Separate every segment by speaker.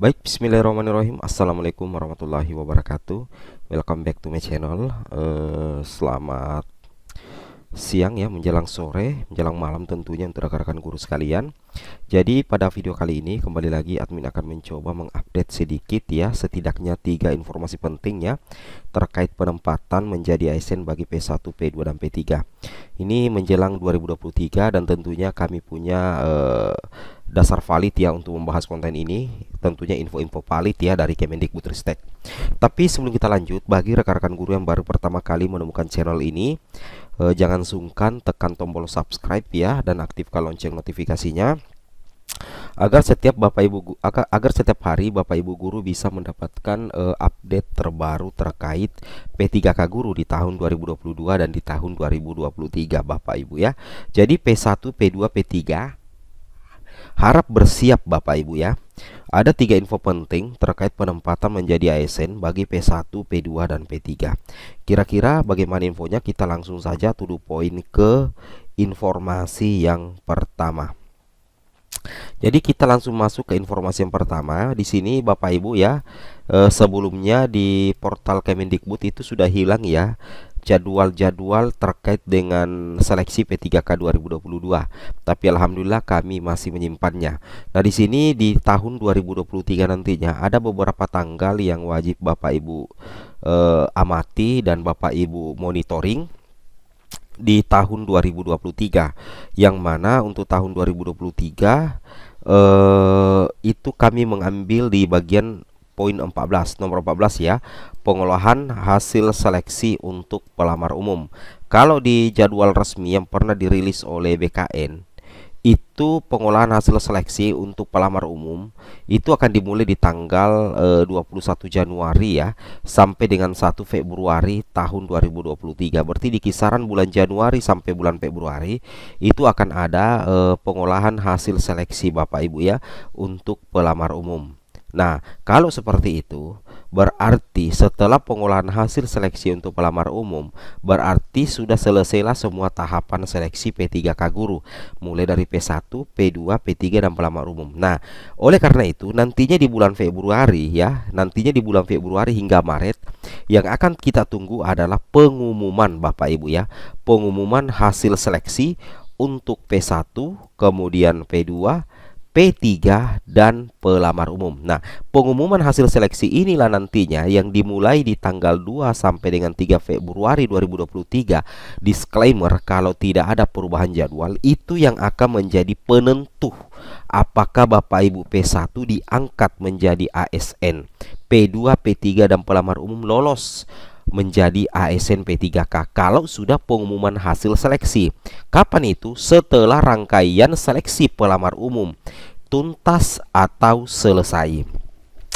Speaker 1: Baik, bismillahirrahmanirrahim. Assalamualaikum warahmatullahi wabarakatuh. Welcome back to my channel. Selamat siang ya, menjelang sore, menjelang malam tentunya untuk rekan-rekan guru sekalian. Jadi pada video kali ini kembali lagi admin akan mencoba mengupdate sedikit ya, setidaknya 3 informasi penting ya terkait penempatan menjadi ASN bagi P1, P2 dan P3. Ini menjelang 2023 dan tentunya kami punya dasar valid ya untuk membahas konten ini, tentunya info-info valid ya dari Kemendikbudristek. Tapi sebelum kita lanjut, bagi rekan-rekan guru yang baru pertama kali menemukan channel ini, jangan sungkan tekan tombol subscribe ya dan aktifkan lonceng notifikasinya agar setiap setiap hari Bapak Ibu guru bisa mendapatkan update terbaru terkait P3K guru di tahun 2022 dan di tahun 2023 Bapak Ibu ya. Jadi P1, P2, P3 harap bersiap Bapak Ibu ya. Ada 3 info penting terkait penempatan menjadi ASN bagi P1, P2 dan P3. Kira-kira bagaimana infonya? Kita langsung saja to the point ke informasi yang pertama. Jadi kita langsung masuk ke informasi yang pertama. Di sini Bapak Ibu ya, sebelumnya di portal Kemendikbud itu sudah hilang ya jadwal-jadwal terkait dengan seleksi P3K 2022. Tapi alhamdulillah kami masih menyimpannya. Nah, di sini di tahun 2023 nantinya ada beberapa tanggal yang wajib Bapak Ibu amati dan Bapak Ibu monitoring di tahun 2023, yang mana untuk tahun 2023 itu kami mengambil di bagian poin 14, nomor 14 ya, pengolahan hasil seleksi untuk pelamar umum. Kalau di jadwal resmi yang pernah dirilis oleh BKN, itu pengolahan hasil seleksi untuk pelamar umum itu akan dimulai di tanggal 21 Januari ya sampai dengan 1 Februari tahun 2023. Berarti di kisaran bulan Januari sampai bulan Februari itu akan ada pengolahan hasil seleksi Bapak Ibu ya untuk pelamar umum. Nah, kalau seperti itu, berarti setelah pengolahan hasil seleksi untuk pelamar umum, berarti sudah selesailah semua tahapan seleksi P3K guru, mulai dari P1, P2, P3 dan pelamar umum. Nah, oleh karena itu, nantinya di bulan Februari ya, hingga Maret, yang akan kita tunggu adalah pengumuman Bapak Ibu ya, pengumuman hasil seleksi untuk P1, kemudian P2, P3 dan pelamar umum. Nah, pengumuman hasil seleksi inilah nantinya yang dimulai di tanggal 2 sampai dengan 3 Februari 2023. Disclaimer, kalau tidak ada perubahan jadwal, itu yang akan menjadi penentu apakah Bapak Ibu P1 diangkat menjadi ASN, P2, P3 dan pelamar umum lolos menjadi ASN P3K kalau sudah pengumuman hasil seleksi. Kapan itu? Setelah rangkaian seleksi pelamar umum tuntas atau selesai.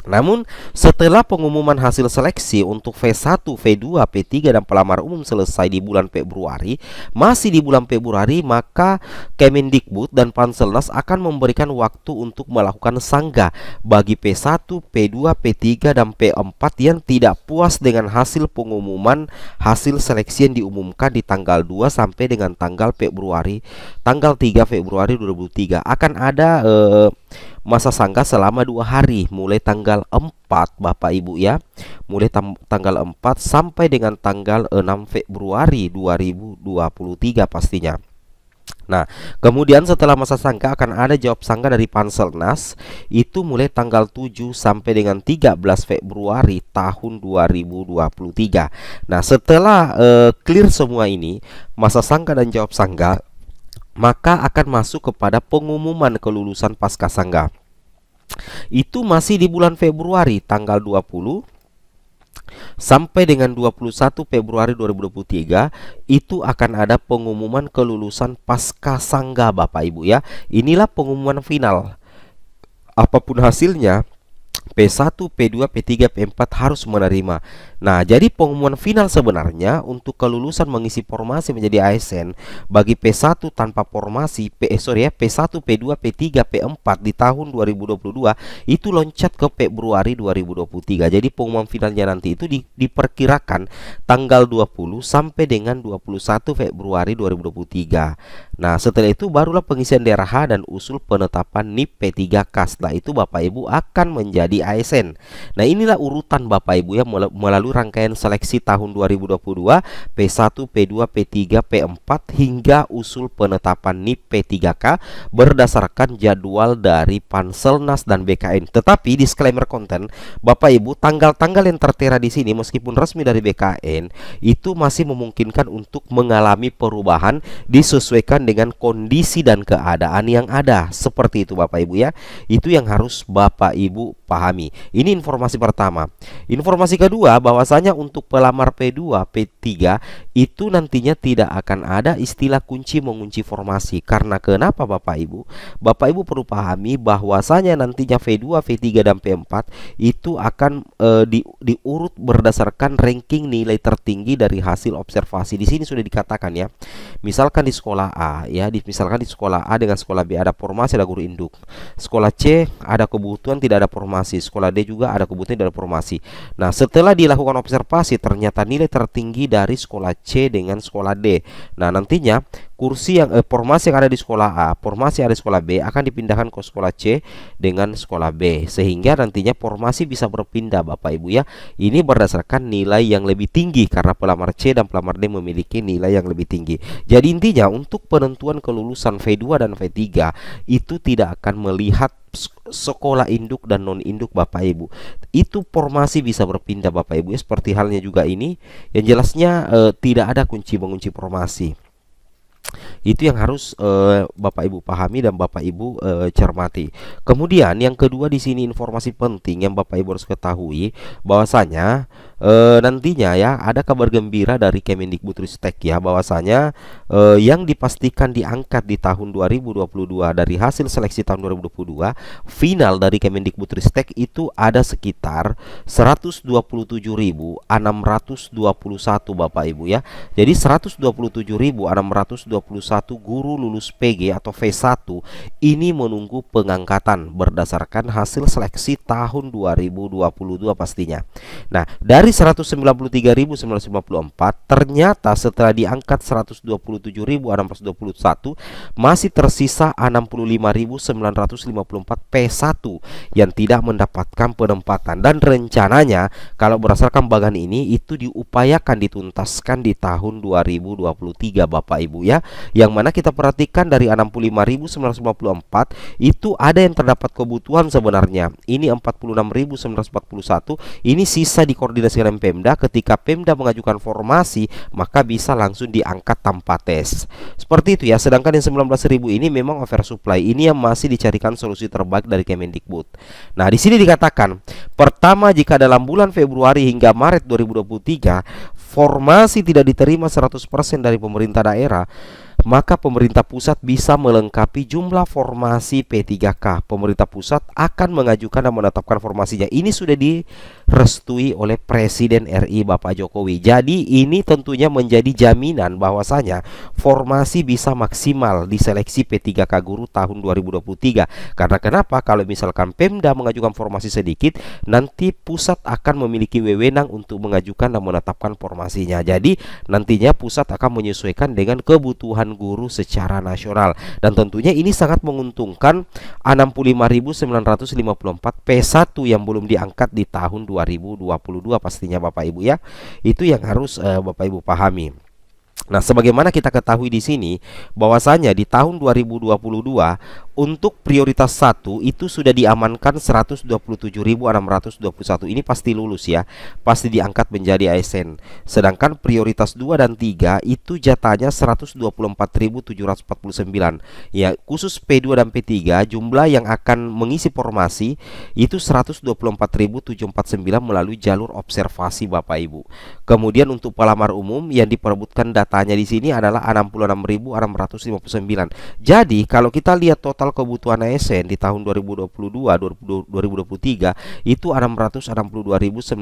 Speaker 1: Namun setelah pengumuman hasil seleksi untuk V1, V2, P3 dan pelamar umum selesai di bulan Februari, masih di bulan Februari, maka Kemendikbud dan Panselnas akan memberikan waktu untuk melakukan sanggah bagi P1, P2, P3 dan P4 yang tidak puas dengan hasil pengumuman hasil seleksi yang diumumkan di tanggal 2 sampai dengan tanggal 3 Februari 2003. Akan ada masa sanggah selama 2 hari mulai tanggal 4 Bapak Ibu ya, mulai tanggal 4 sampai dengan tanggal 6 Februari 2023 pastinya. Nah, kemudian setelah masa sanggah akan ada jawab sanggah dari Panselnas itu mulai tanggal 7 sampai dengan 13 Februari tahun 2023. Nah, setelah clear semua ini, masa sanggah dan jawab sanggah, maka akan masuk kepada pengumuman kelulusan pasca sanggah. Itu masih di bulan Februari tanggal 20 sampai dengan 21 Februari 2023 itu akan ada pengumuman kelulusan pasca sanggah Bapak Ibu ya. Inilah pengumuman final. Apapun hasilnya, P1, P2, P3, P4 harus menerima. Nah, jadi pengumuman final sebenarnya untuk kelulusan mengisi formasi menjadi ASN bagi P1 tanpa formasi, P1, P2, P3, P4 di tahun 2022 itu loncat ke Februari 2023. Jadi pengumuman finalnya nanti itu diperkirakan tanggal 20 sampai dengan 21 Februari 2023. Nah, setelah itu barulah pengisian DRH dan usul penetapan NIP P3K. Setelah itu Bapak Ibu akan menjadi ASN. Nah, inilah urutan Bapak Ibu ya melalui rangkaian seleksi tahun 2022, P1, P2, P3, P4 hingga usul penetapan NIP P3K berdasarkan jadwal dari Panselnas dan BKN. Tetapi disclaimer konten, Bapak Ibu, tanggal-tanggal yang tertera di sini meskipun resmi dari BKN itu masih memungkinkan untuk mengalami perubahan disesuaikan dengan kondisi dan keadaan yang ada. Seperti itu Bapak Ibu ya. Itu yang harus Bapak Ibu pahami. Ini informasi pertama. Informasi kedua, bahwasanya untuk pelamar P2, P3 itu nantinya tidak akan ada istilah kunci mengunci formasi. Karena kenapa Bapak Ibu? Bapak Ibu perlu pahami bahwasanya nantinya V2, V3 dan P4 itu akan diurut berdasarkan ranking nilai tertinggi dari hasil observasi. Di sini sudah dikatakan ya. Misalkan di sekolah A ya, misalkan di sekolah A dengan sekolah B ada formasi, ada guru induk. Sekolah C ada kebutuhan tidak ada formasi, sekolah D juga ada kebutuhan tidak ada formasi. Nah, setelah dilakukan observasi ternyata nilai tertinggi dari sekolah C dengan sekolah D. Nah, nantinya kursi yang formasi yang ada di sekolah A, formasi yang ada di sekolah B akan dipindahkan ke sekolah C dengan sekolah B, sehingga nantinya formasi bisa berpindah Bapak Ibu ya. Ini berdasarkan nilai yang lebih tinggi karena pelamar C dan pelamar D memiliki nilai yang lebih tinggi. Jadi intinya untuk penentuan kelulusan V2 dan V3 itu tidak akan melihat sekolah induk dan non induk Bapak Ibu. Itu formasi bisa berpindah Bapak Ibu ya. Seperti halnya juga ini yang jelasnya tidak ada kunci mengunci formasi. Itu yang harus Bapak Ibu pahami dan Bapak Ibu cermati. Kemudian yang kedua di sini informasi penting yang Bapak Ibu harus ketahui bahwasanya nantinya ya ada kabar gembira dari Kemendikbudristek ya, bahwasanya yang dipastikan diangkat di tahun 2022 dari hasil seleksi tahun 2022 final dari Kemendikbudristek itu ada sekitar 127.621 Bapak Ibu ya. Jadi 127.621 guru lulus PG atau V1 ini menunggu pengangkatan berdasarkan hasil seleksi tahun 2022 pastinya. Nah, dari 193.954 ternyata setelah diangkat 127.621 masih tersisa 65.954 P1 yang tidak mendapatkan penempatan, dan rencananya kalau berdasarkan bagan ini itu diupayakan dituntaskan di tahun 2023 Bapak Ibu ya. Yang mana kita perhatikan dari 65.954 itu ada yang terdapat kebutuhan sebenarnya. Ini 46.941. Ini sisa dikoordinasikan dengan Pemda. Ketika Pemda mengajukan formasi maka bisa langsung diangkat tanpa tes. Seperti itu ya. Sedangkan yang 19.000 ini memang oversupply. Ini yang masih dicarikan solusi terbaik dari Kemendikbud. Nah, di sini dikatakan pertama, jika dalam bulan Februari hingga Maret 2023 formasi tidak diterima 100% dari pemerintah daerah, maka pemerintah pusat bisa melengkapi jumlah formasi P3K. Pemerintah pusat akan mengajukan dan menetapkan formasinya. Ini sudah direstui oleh Presiden RI Bapak Jokowi. Jadi ini tentunya menjadi jaminan bahwasanya formasi bisa maksimal diseleksi P3K guru tahun 2023. Karena kenapa? Kalau misalkan Pemda mengajukan formasi sedikit, nanti pusat akan memiliki wewenang untuk mengajukan dan menetapkan formasinya. Jadi nantinya pusat akan menyesuaikan dengan kebutuhan guru secara nasional, dan tentunya ini sangat menguntungkan 65.954 P1 yang belum diangkat di tahun 2022 pastinya Bapak Ibu ya. Itu yang harus Bapak Ibu pahami. Nah, sebagaimana kita ketahui di sini bahwasanya di tahun 2022 untuk prioritas 1 itu sudah diamankan 127.621. Ini pasti lulus ya, pasti diangkat menjadi ASN. Sedangkan prioritas 2 dan 3 itu jatahnya 124.749. Ya, khusus P2 dan P3 jumlah yang akan mengisi formasi itu 124.749 melalui jalur observasi Bapak Ibu. Kemudian untuk pelamar umum yang diperebutkan datanya di sini adalah 66.659. Jadi kalau kita lihat total total kebutuhan ASN di tahun 2022 2023 itu 662.919.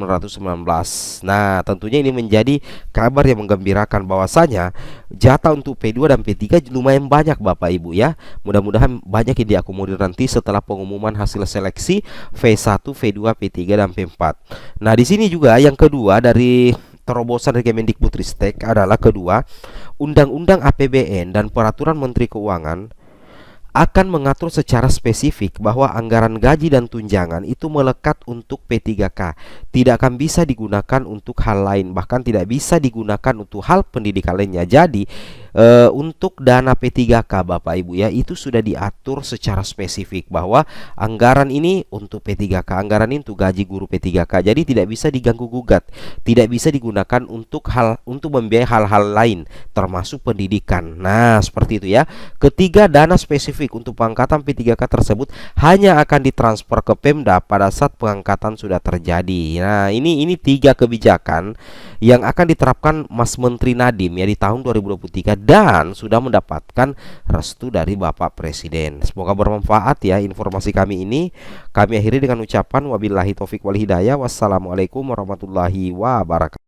Speaker 1: Nah, tentunya ini menjadi kabar yang menggembirakan bahwasanya jatah untuk P2 dan P3 lumayan banyak Bapak Ibu ya. Mudah-mudahan banyak yang diakomodir nanti setelah pengumuman hasil seleksi V1, V2, P3 dan P4. Nah, di sini juga yang kedua dari terobosan dari Kemendikbudristek adalah kedua, Undang-Undang APBN dan Peraturan Menteri Keuangan akan mengatur secara spesifik bahwa anggaran gaji dan tunjangan itu melekat untuk P3K, tidak akan bisa digunakan untuk hal lain, bahkan tidak bisa digunakan untuk hal pendidikan lainnya. Jadi untuk dana P3K Bapak Ibu ya, itu sudah diatur secara spesifik bahwa anggaran ini untuk P3K, anggaran ini untuk gaji guru P3K. Jadi tidak bisa diganggu gugat, tidak bisa digunakan untuk membiayai hal-hal lain termasuk pendidikan. Nah, seperti itu ya. Ketiga, dana spesifik untuk pengangkatan P3K tersebut hanya akan ditransfer ke Pemda pada saat pengangkatan sudah terjadi. Nah, ini tiga kebijakan yang akan diterapkan Mas Menteri Nadiem ya di tahun 2023 dan sudah mendapatkan restu dari Bapak Presiden. Semoga bermanfaat ya informasi kami ini. Kami akhiri dengan ucapan wabillahi taufik wal hidayah. Wassalamualaikum warahmatullahi wabarakatuh.